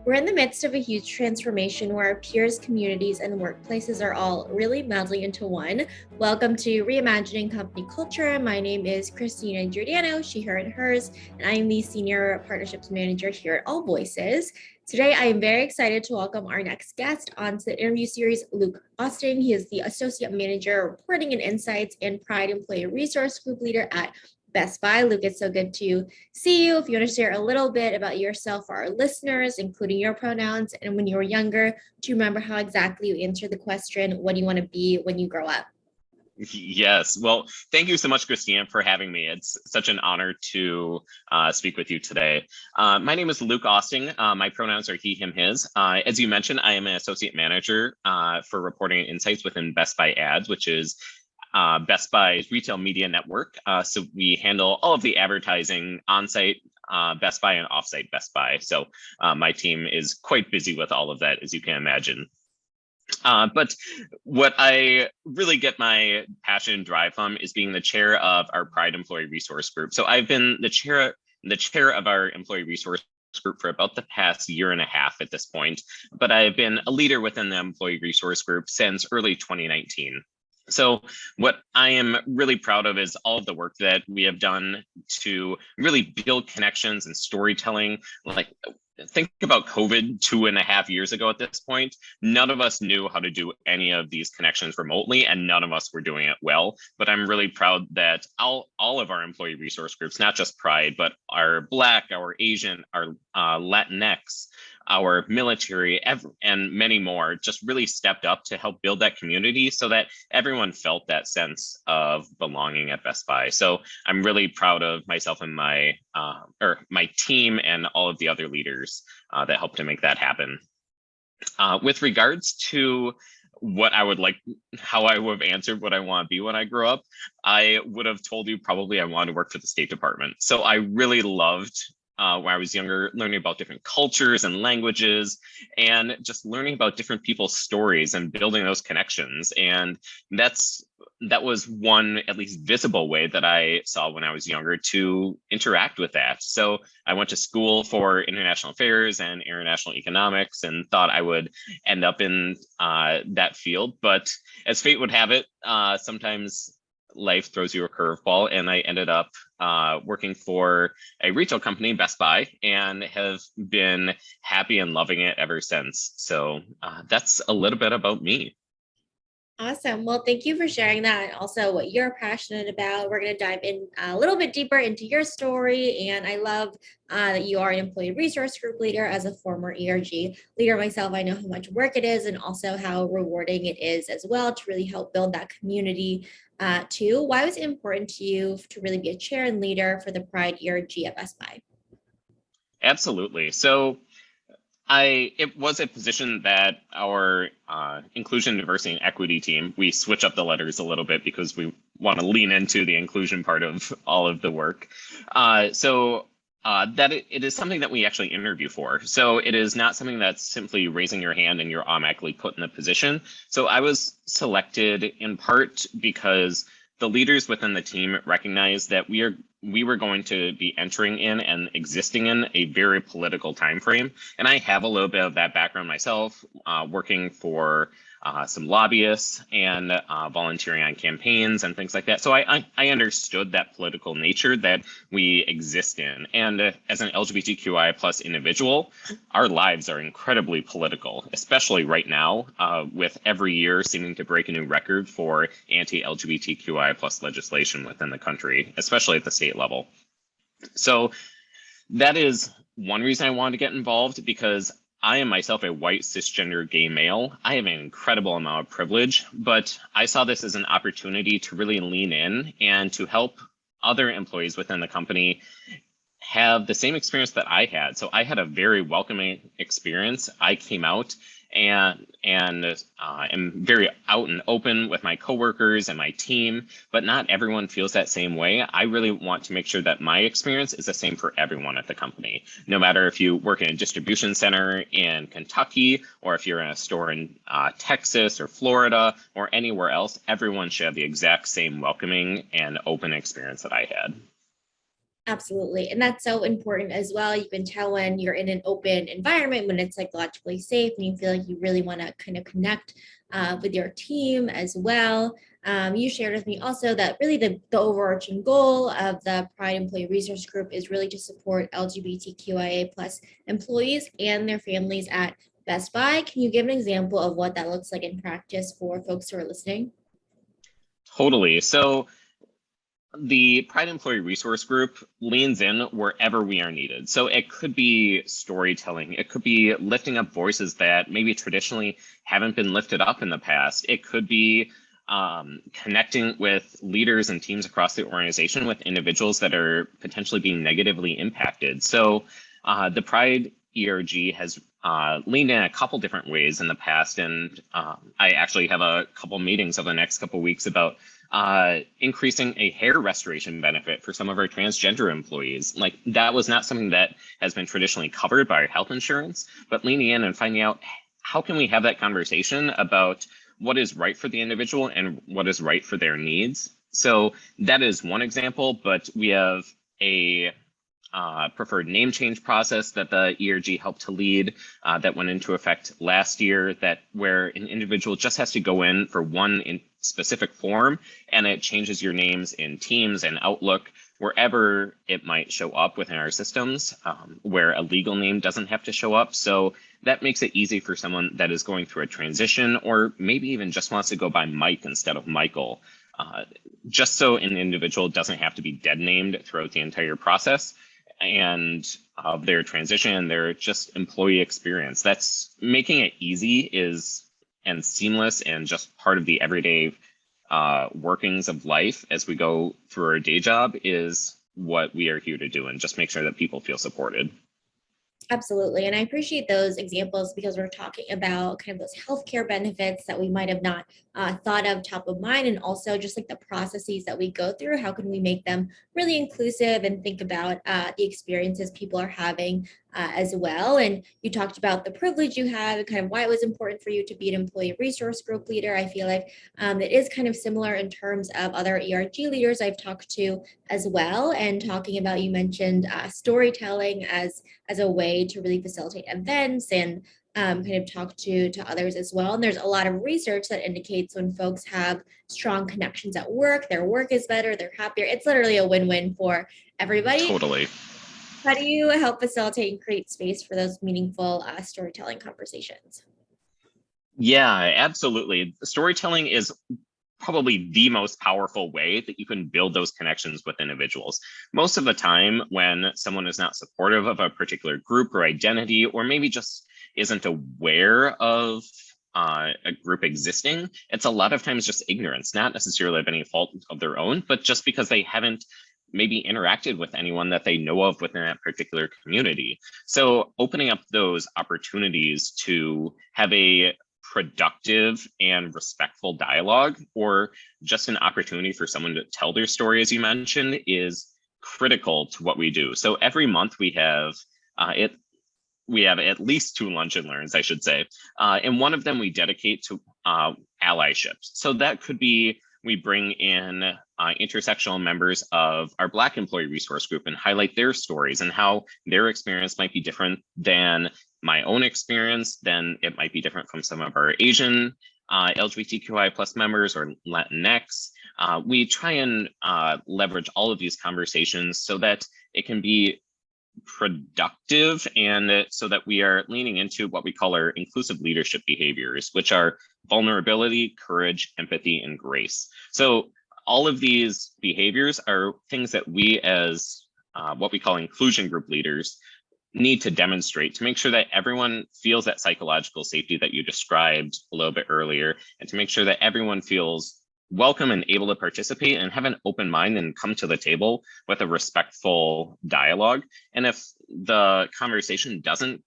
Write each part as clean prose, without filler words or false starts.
We're in the midst of a huge transformation where our peers, communities, and workplaces are all really melding into one. Welcome to Reimagining Company Culture. My name is Christina Giordano, she, her, and hers, and I am the Senior Partnerships Manager here at AllVoices. Today, I am very excited to welcome our next guest onto the interview series, Luke Austing. He is the Associate Manager, Reporting and Insights and Pride Employee Resource Group Leader at Best Buy. Luke, it's so good to see you. If you want to share a little bit about yourself for our listeners, including your pronouns, and when you were younger, do you remember how exactly you answered the question, what do you want to be when you grow up? Yes. Well, thank you so much, Christina, for having me. It's such an honor to speak with you today. My name is Luke Austing. My pronouns are he, him, his. As you mentioned, I am an associate manager for reporting and insights within Best Buy Ads, which is Best Buy's retail media network. So we handle all of the advertising on-site Best Buy and off-site Best Buy. So my team is quite busy with all of that, as you can imagine. But what I really get my passion and drive from is being the chair of our Pride Employee Resource Group. So I've been the chair of our Employee Resource Group for about the past year and a half at this point, but I've been a leader within the Employee Resource Group since early 2019. So what I am really proud of is all of the work that we have done to really build connections and storytelling. Like, think about COVID 2.5 years ago at this point. None of us knew how to do any of these connections remotely, and none of us were doing it well. But I'm really proud that all of our employee resource groups, not just Pride, but our Black, our Asian, our Latinx, our military, and many more, just really stepped up to help build that community so that everyone felt that sense of belonging at Best Buy. So I'm really proud of myself and my team and all of the other leaders that helped to make that happen. With regards to what I would like, how I would have answered what I want to be when I grow up, I would have told you probably I wanted to work for the State Department. So I really loved when I was younger, learning about different cultures and languages, and just learning about different people's stories and building those connections. And that was one, at least visible way that I saw when I was younger to interact with that. So I went to school for international affairs and international economics and thought I would end up in that field. But as fate would have it, sometimes life throws you a curveball, and I ended up working for a retail company, Best Buy, and have been happy and loving it ever since. So that's a little bit about me. Awesome. Well, thank you for sharing that and also what you're passionate about. We're going to dive in a little bit deeper into your story. And I love that you are an employee resource group leader. As a former ERG leader myself, I know how much work it is and also how rewarding it is as well to really help build that community too. Why was it important to you to really be a chair and leader for the Pride ERG at Best Buy? Absolutely. So it was a position that our inclusion, diversity, and equity team, we switch up the letters a little bit because we want to lean into the inclusion part of all of the work. That it is something that we actually interview for. So it is not something that's simply raising your hand and you're automatically put in the position. So I was selected in part because the leaders within the team recognized that we were going to be entering in and existing in a very political time frame. And I have a little bit of that background myself, working for some lobbyists and volunteering on campaigns and things like that. So I understood that political nature that we exist in. And as an LGBTQI plus individual, our lives are incredibly political, especially right now, with every year seeming to break a new record for anti-LGBTQI plus legislation within the country, especially at the state level. So that is one reason I wanted to get involved, because I am myself a white cisgender gay male. I have an incredible amount of privilege, but I saw this as an opportunity to really lean in and to help other employees within the company have the same experience that I had. So I had a very welcoming experience. I came out and am very out and open with my coworkers and my team, but not everyone feels that same way. I really want to make sure that my experience is the same for everyone at the company. No matter if you work in a distribution center in Kentucky, or if you're in a store in Texas or Florida or anywhere else, everyone should have the exact same welcoming and open experience that I had. Absolutely. And that's so important as well. You can tell when you're in an open environment, when it's psychologically safe and you feel like you really want to kind of connect with your team as well. You shared with me also that really the overarching goal of the Pride Employee Resource Group is really to support LGBTQIA plus employees and their families at Best Buy. Can you give an example of what that looks like in practice for folks who are listening? Totally. So the Pride Employee Resource Group leans in wherever we are needed. So it could be storytelling, it could be lifting up voices that maybe traditionally haven't been lifted up in the past. It could be connecting with leaders and teams across the organization with individuals that are potentially being negatively impacted. So the Pride ERG has leaned in a couple different ways in the past, and I actually have a couple meetings over the next couple weeks about increasing a hair restoration benefit for some of our transgender employees. Like, that was not something that has been traditionally covered by our health insurance, but leaning in and finding out how can we have that conversation about what is right for the individual and what is right for their needs. So that is one example, but we have a preferred name change process that the ERG helped to lead that went into effect last year, that where an individual just has to go in for one specific form and it changes your names in Teams and Outlook, wherever it might show up within our systems, where a legal name doesn't have to show up. So that makes it easy for someone that is going through a transition, or maybe even just wants to go by Mike instead of Michael, just so an individual doesn't have to be dead named throughout the entire process and of their transition and their just employee experience. That's making it easy and seamless and just part of the everyday workings of life as we go through our day job is what we are here to do, and just make sure that people feel supported. Absolutely. And I appreciate those examples because we're talking about kind of those healthcare benefits that we might have not thought of top of mind, and also just like the processes that we go through. How can we make them really inclusive and think about the experiences people are having as well? And you talked about the privilege you have and kind of why it was important for you to be an employee resource group leader. I feel like it is kind of similar in terms of other ERG leaders I've talked to as well. And talking about, you mentioned storytelling as a way to really facilitate events and kind of talk to others as well. And there's a lot of research that indicates when folks have strong connections at work, their work is better, they're happier. It's literally a win-win for everybody. Totally. How do you help facilitate and create space for those meaningful storytelling conversations? Yeah, absolutely. Storytelling is probably the most powerful way that you can build those connections with individuals. Most of the time, when someone is not supportive of a particular group or identity, or maybe just isn't aware of a group existing, it's a lot of times just ignorance, not necessarily of any fault of their own, but just because they haven't maybe interacted with anyone that they know of within that particular community. So opening up those opportunities to have a productive and respectful dialogue, or just an opportunity for someone to tell their story, as you mentioned, is critical to what we do. So every month we have at least 2 lunch and learns, I should say, and one of them we dedicate to allyship. So that could be we bring in intersectional members of our Black employee resource group and highlight their stories and how their experience might be different than my own experience, then it might be different from some of our Asian LGBTQI plus members or Latinx. We try and leverage all of these conversations so that it can be productive, and so that we are leaning into what we call our inclusive leadership behaviors, which are vulnerability, courage, empathy, and grace. So all of these behaviors are things that we as what we call inclusion group leaders need to demonstrate to make sure that everyone feels that psychological safety that you described a little bit earlier, and to make sure that everyone feels welcome and able to participate and have an open mind and come to the table with a respectful dialogue. And if the conversation doesn't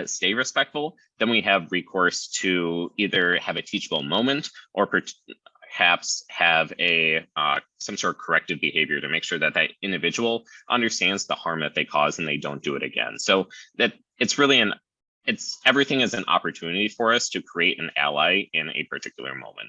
stay respectful, then we have recourse to either have a teachable moment or perhaps have a some sort of corrective behavior to make sure that that individual understands the harm that they cause and they don't do it again. So that it's really everything is an opportunity for us to create an ally in a particular moment.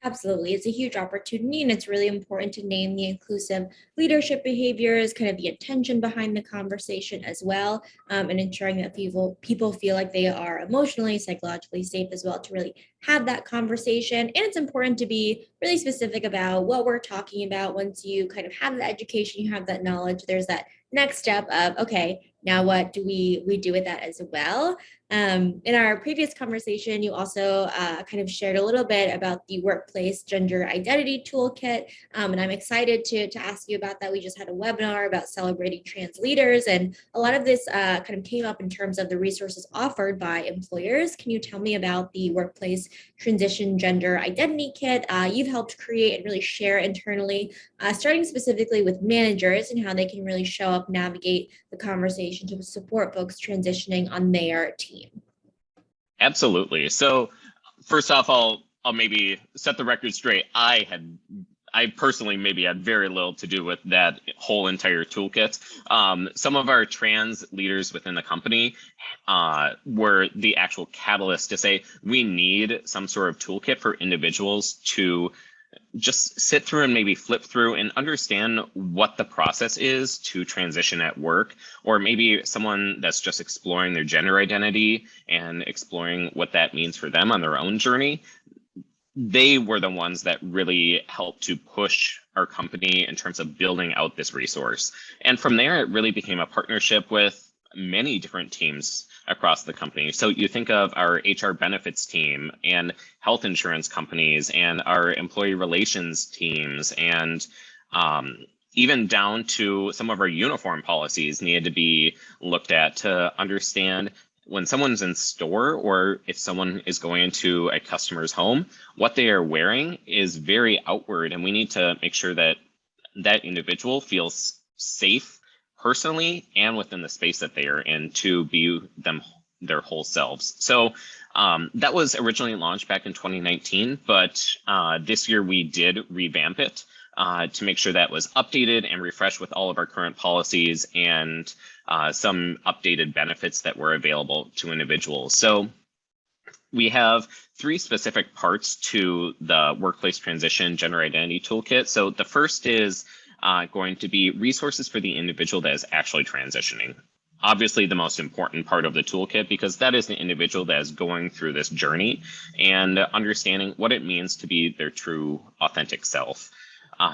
Absolutely. It's a huge opportunity, and it's really important to name the inclusive leadership behaviors, kind of the intention behind the conversation as well, and ensuring that people feel like they are emotionally, psychologically safe as well to really have that conversation. And it's important to be really specific about what we're talking about. Once you kind of have the education, you have that knowledge, there's that next step of, okay, now what do we do with that as well? In our previous conversation, you also kind of shared a little bit about the workplace gender identity toolkit, and I'm excited to ask you about that. We just had a webinar about celebrating trans leaders, and a lot of this kind of came up in terms of the resources offered by employers. Can you tell me about the workplace transition gender identity kit you've helped create and really share internally, starting specifically with managers and how they can really show up, navigate the conversation to support folks transitioning on their team? Absolutely. So first off, I'll maybe set the record straight. I personally maybe had very little to do with that whole entire toolkit. Some of our trans leaders within the company were the actual catalyst to say we need some sort of toolkit for individuals to just sit through and maybe flip through and understand what the process is to transition at work, or maybe someone that's just exploring their gender identity and exploring what that means for them on their own journey. They were the ones that really helped to push our company in terms of building out this resource. And from there, it really became a partnership with many different teams across the company. So you think of our HR benefits team and health insurance companies and our employee relations teams, and even down to some of our uniform policies needed to be looked at to understand when someone's in store or if someone is going into a customer's home, what they are wearing is very outward, and we need to make sure that that individual feels safe personally and within the space that they are in to be their whole selves. So that was originally launched back in 2019, but this year we did revamp it to make sure that was updated and refreshed with all of our current policies and some updated benefits that were available to individuals. So we have 3 specific parts to the workplace transition gender identity toolkit. So the first is going to be resources for the individual that is actually transitioning. Obviously the most important part of the toolkit, because that is the individual that is going through this journey and understanding what it means to be their true authentic self.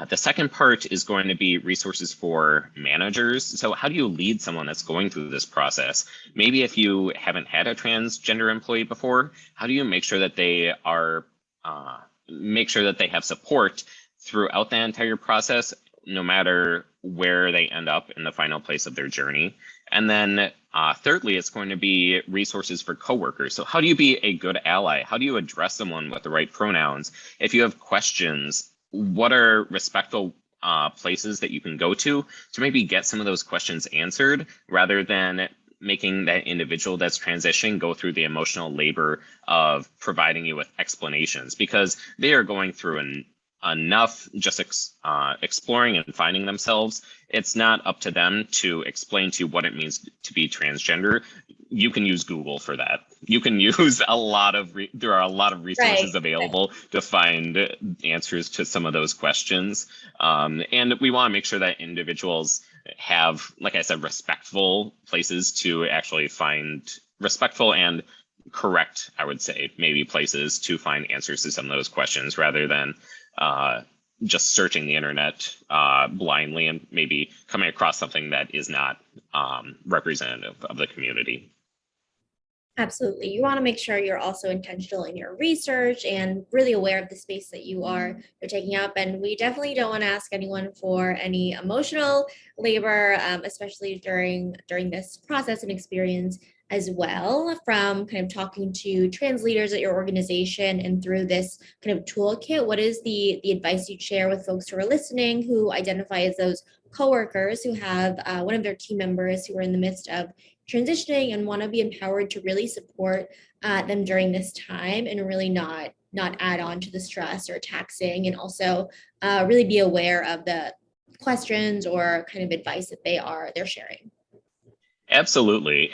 The second part is going to be resources for managers. So how do you lead someone that's going through this process? Maybe if you haven't had a transgender employee before, how do you make sure that they are have support throughout the entire process, no matter where they end up in the final place of their journey? And then thirdly, it's going to be resources for coworkers. So how do you be a good ally? How do you address someone with the right pronouns? If you have questions, what are respectful places that you can go to maybe get some of those questions answered, rather than making that individual that's transitioning go through the emotional labor of providing you with explanations, because they are going through enough just exploring and finding themselves. It's not up to them to explain to you what it means to be transgender. You can use Google for that. You can use there are a lot of resources available to find answers to some of those questions. And we want to make sure that individuals have, like I said, respectful places to actually find respectful and correct, I would say, maybe places to find answers to some of those questions, rather than just searching the internet blindly and maybe coming across something that is not representative of the community. Absolutely. You want to make sure you're also intentional in your research and really aware of the space that you're taking up. And we definitely don't want to ask anyone for any emotional labor, especially during this process and experience as well. From kind of talking to trans leaders at your organization and through this kind of toolkit, what is the advice you'd share with folks who are listening, who identify as those coworkers who have one of their team members who are in the midst of transitioning and want to be empowered to really support them during this time, and really not add on to the stress or taxing, and also really be aware of the questions or kind of advice that they're sharing? Absolutely.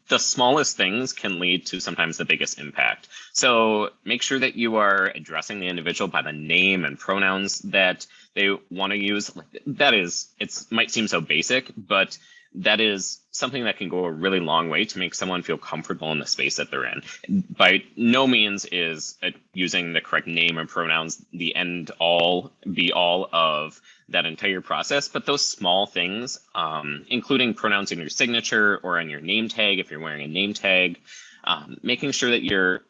the smallest things can lead to sometimes the biggest impact. So make sure that you are addressing the individual by the name and pronouns that they want to use. That is, it might seem so basic, but that is something that can go a really long way to make someone feel comfortable in the space that they're in. By no means is using the correct name and pronouns the end all be all of that entire process, but those small things, including pronouns in your signature or on your name tag, if you're wearing a name tag, making sure that you're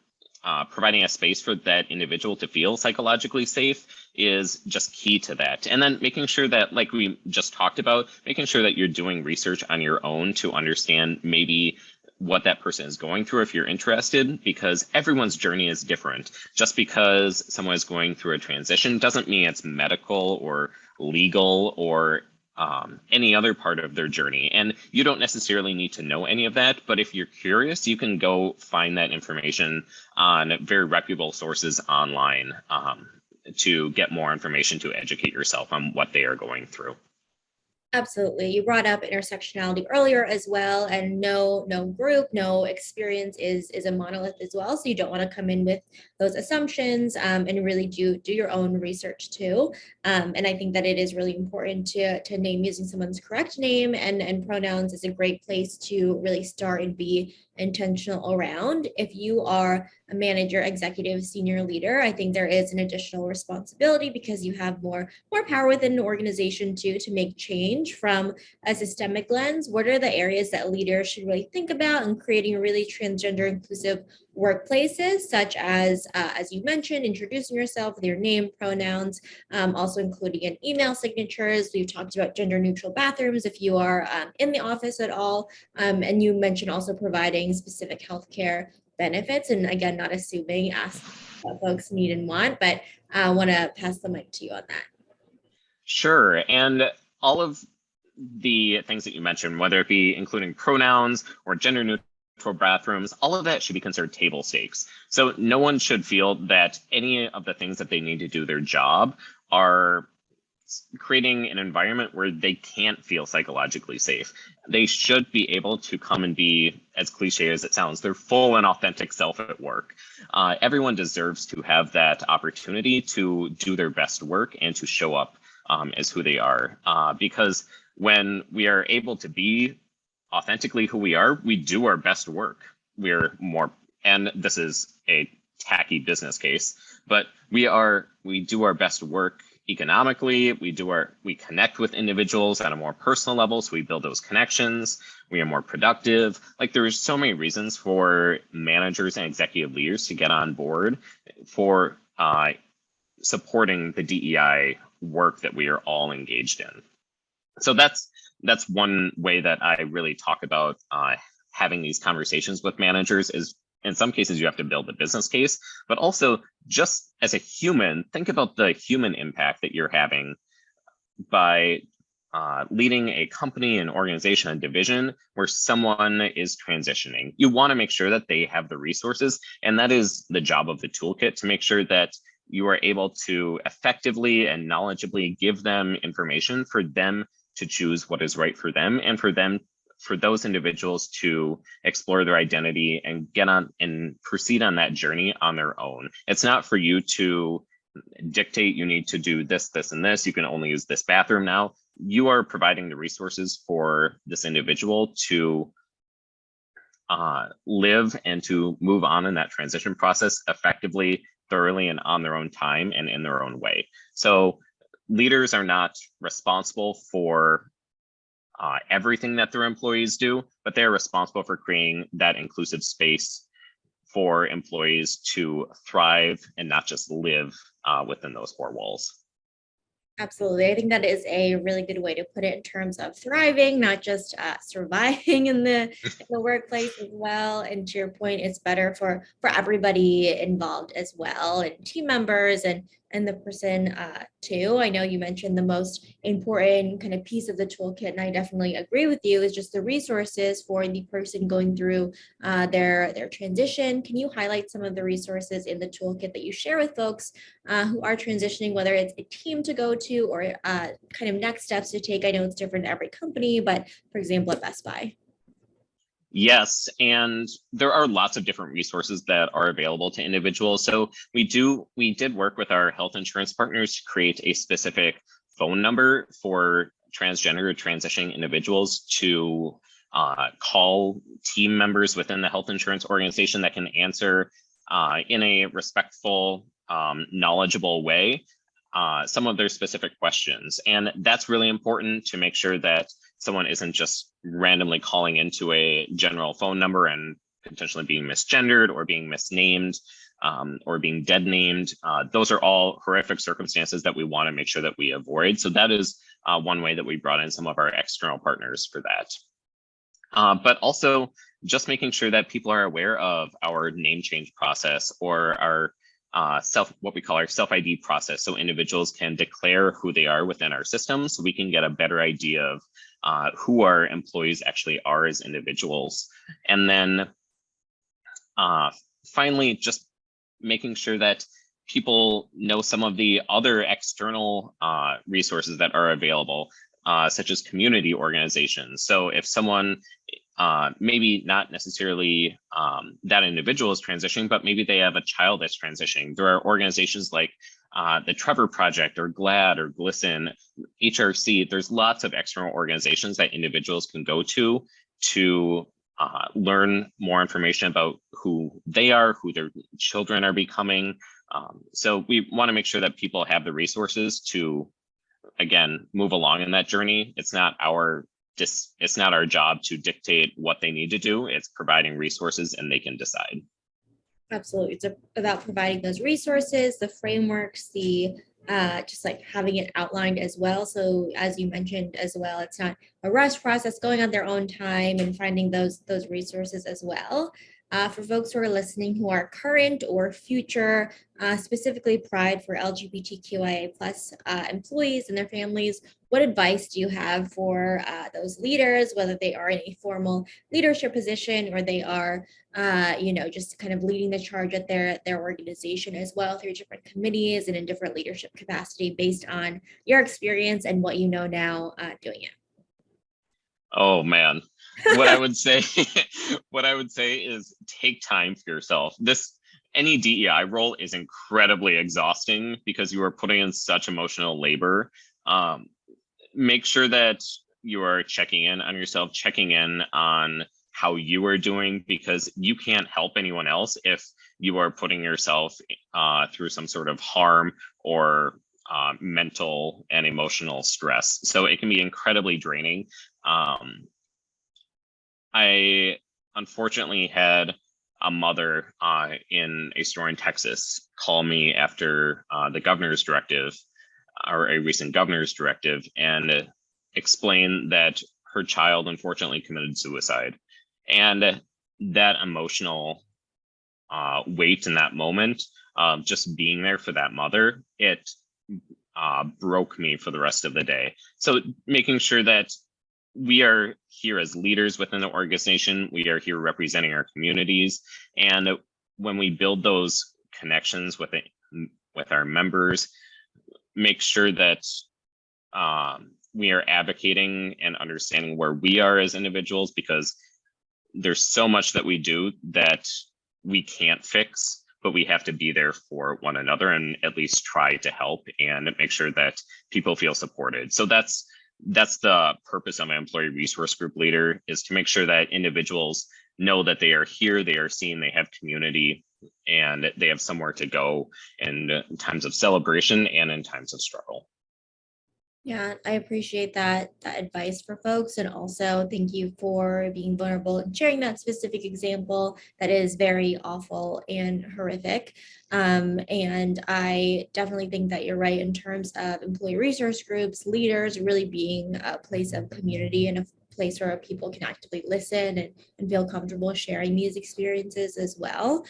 providing a space for that individual to feel psychologically safe is just key to that. And then making sure that, like we just talked about, making sure that you're doing research on your own to understand maybe what that person is going through if you're interested, because everyone's journey is different. Just because someone is going through a transition doesn't mean it's medical or legal or any other part of their journey. And you don't necessarily need to know any of that, but if you're curious, you can go find that information on very reputable sources online to get more information to educate yourself on what they are going through. Absolutely. You brought up intersectionality earlier as well, and no group, no experience is a monolith as well. So you don't want to come in with those assumptions and really do your own research too. And I think that it is really important to name using someone's correct name and pronouns is a great place to really start and be intentional around. If you are a manager, executive, senior leader, I think there is an additional responsibility because you have more power within an organization too to make change from a systemic lens. What are the areas that leaders should really think about in creating really transgender inclusive workplaces, such as you mentioned, introducing yourself with your name, pronouns, also including in email signatures. We've talked about gender neutral bathrooms if you are in the office at all. And you mentioned also providing specific healthcare benefits. And again, not assuming, ask what folks need and want, but I want to pass the mic to you on that. Sure. And all of the things that you mentioned, whether it be including pronouns or gender neutral bathrooms, all of that should be considered table stakes. So no one should feel that any of the things that they need to do their job are creating an environment where they can't feel psychologically safe. They should be able to come and be, as cliche as it sounds, their full and authentic self at work. Everyone deserves to have that opportunity to do their best work and to show up as who they are. Because when we are able to be authentically who we are, we do our best work. We're more, and this is a tacky business case, but we do our best work economically. We connect with individuals at a more personal level, so we build those connections. We are more productive. Like, there's so many reasons for managers and executive leaders to get on board for supporting the DEI work that we are all engaged in. So that's one way that I really talk about having these conversations with managers is, in some cases, you have to build the business case, but also just as a human, think about the human impact that you're having by leading a company, an organization, a division where someone is transitioning. You want to make sure that they have the resources, and that is the job of the toolkit, to make sure that you are able to effectively and knowledgeably give them information for them to choose what is right for them, and for those individuals to explore their identity and get on and proceed on that journey on their own. It's not for you to dictate, you need to do this, this, and this. You can only use this bathroom now. You are providing the resources for this individual to live and to move on in that transition process effectively, thoroughly, and on their own time and in their own way. So leaders are not responsible for everything that their employees do, but they're responsible for creating that inclusive space for employees to thrive and not just live within those four walls. Absolutely. I think that is a really good way to put it in terms of thriving, not just surviving in the workplace as well. And to your point, it's better for everybody involved as well, and team members and the person too. I know you mentioned the most important kind of piece of the toolkit, and I definitely agree with you, is just the resources for the person going through their transition. Can you highlight some of the resources in the toolkit that you share with folks who are transitioning, whether it's a team to go to or kind of next steps to take? I know it's different to every company, but for example, at Best Buy. Yes, and there are lots of different resources that are available to individuals. So we did work with our health insurance partners to create a specific phone number for transgender or transitioning individuals to call team members within the health insurance organization that can answer in a respectful, knowledgeable way some of their specific questions. And that's really important to make sure that someone isn't just randomly calling into a general phone number and potentially being misgendered or being misnamed or being dead named. Those are all horrific circumstances that we want to make sure that we avoid. So that is one way that we brought in some of our external partners for that. But also just making sure that people are aware of our name change process or our what we call our self-ID process. So individuals can declare who they are within our system so we can get a better idea of who our employees actually are as individuals. And then finally, just making sure that people know some of the other external resources that are available, such as community organizations. So if someone maybe not necessarily that individual is transitioning, but maybe they have a child that's transitioning. There are organizations like the Trevor Project or GLAAD or GLISTEN, HRC. There's lots of external organizations that individuals can go to learn more information about who they are, who their children are becoming. So we want to make sure that people have the resources to, again, move along in that journey. It's not our job to dictate what they need to do. It's providing resources and they can decide. Absolutely. It's about providing those resources, the frameworks, the just like having it outlined as well. So as you mentioned as well, it's not a rush process, going on their own time and finding those resources as well. For folks who are listening who are current or future, specifically Pride for LGBTQIA plus employees and their families, what advice do you have for those leaders, whether they are in a formal leadership position or they are, just kind of leading the charge at their organization as well through different committees and in different leadership capacity based on your experience and what you know now doing it? Oh man, what I would say, is take time for yourself. Any DEI role is incredibly exhausting because you are putting in such emotional labor. Make sure that you are checking in on yourself, checking in on how you are doing, because you can't help anyone else if you are putting yourself through some sort of harm or mental and emotional stress. So it can be incredibly draining. I unfortunately had a mother in a store in Texas call me after the governor's directive, or a recent governor's directive, and explain that her child unfortunately committed suicide. And that emotional weight in that moment, just being there for that mother, it broke me for the rest of the day. So making sure that we are here as leaders within the organization, we are here representing our communities. And when we build those connections with our members, make sure that we are advocating and understanding where we are as individuals, because there's so much that we do that we can't fix, but we have to be there for one another and at least try to help and make sure that people feel supported. So that's the purpose of an employee resource group leader, is to make sure that individuals know that they are here, they are seen, they have community, and they have somewhere to go in times of celebration and in times of struggle. Yeah, I appreciate that advice for folks. And also thank you for being vulnerable and sharing that specific example that is very awful and horrific. And I definitely think that you're right in terms of employee resource groups, leaders really being a place of community and a place where people can actively listen and feel comfortable sharing these experiences as well.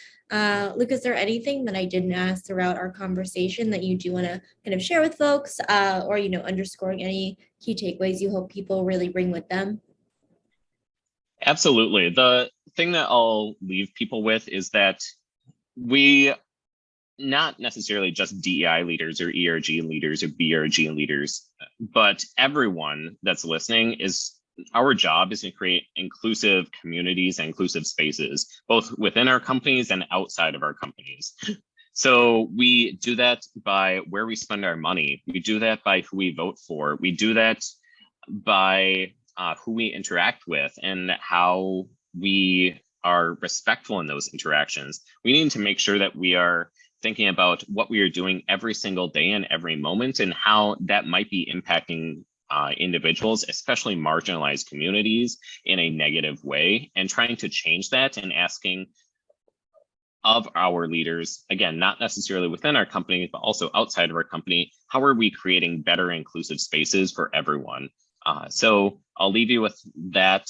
Luke, is there anything that I didn't ask throughout our conversation that you do want to kind of share with folks, or underscoring any key takeaways you hope people really bring with them? Absolutely. The thing that I'll leave people with is that we, not necessarily just DEI leaders or ERG leaders or BRG leaders, but everyone that's listening is our job is to create inclusive communities and inclusive spaces, both within our companies and outside of our companies. So we do that by where we spend our money. We do that by who we vote for. We do that by who we interact with and how we are respectful in those interactions. We need to make sure that we are thinking about what we are doing every single day and every moment and how that might be impacting individuals, especially marginalized communities, in a negative way, and trying to change that and asking of our leaders, again, not necessarily within our company, but also outside of our company, how are we creating better inclusive spaces for everyone? So I'll leave you with that.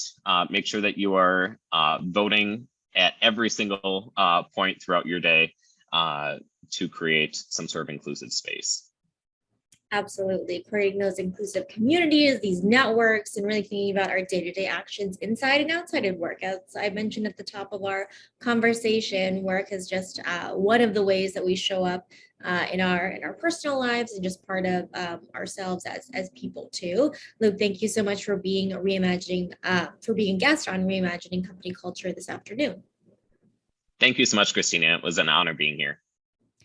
Make sure that you are voting at every single point throughout your day to create some sort of inclusive space. Absolutely. Creating those inclusive communities, these networks, and really thinking about our day-to-day actions inside and outside of work. As I mentioned at the top of our conversation, work is just one of the ways that we show up in our personal lives and just part of ourselves as people too. Luke, thank you so much for being a guest on Reimagining Company Culture this afternoon. Thank you so much, Christina. It was an honor being here.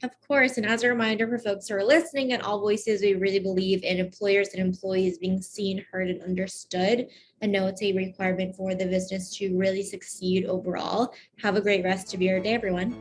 Of course, and as a reminder for folks who are listening, at AllVoices, we really believe in employers and employees being seen, heard, and understood, and know it's a requirement for the business to really succeed overall. Have a great rest of your day, everyone.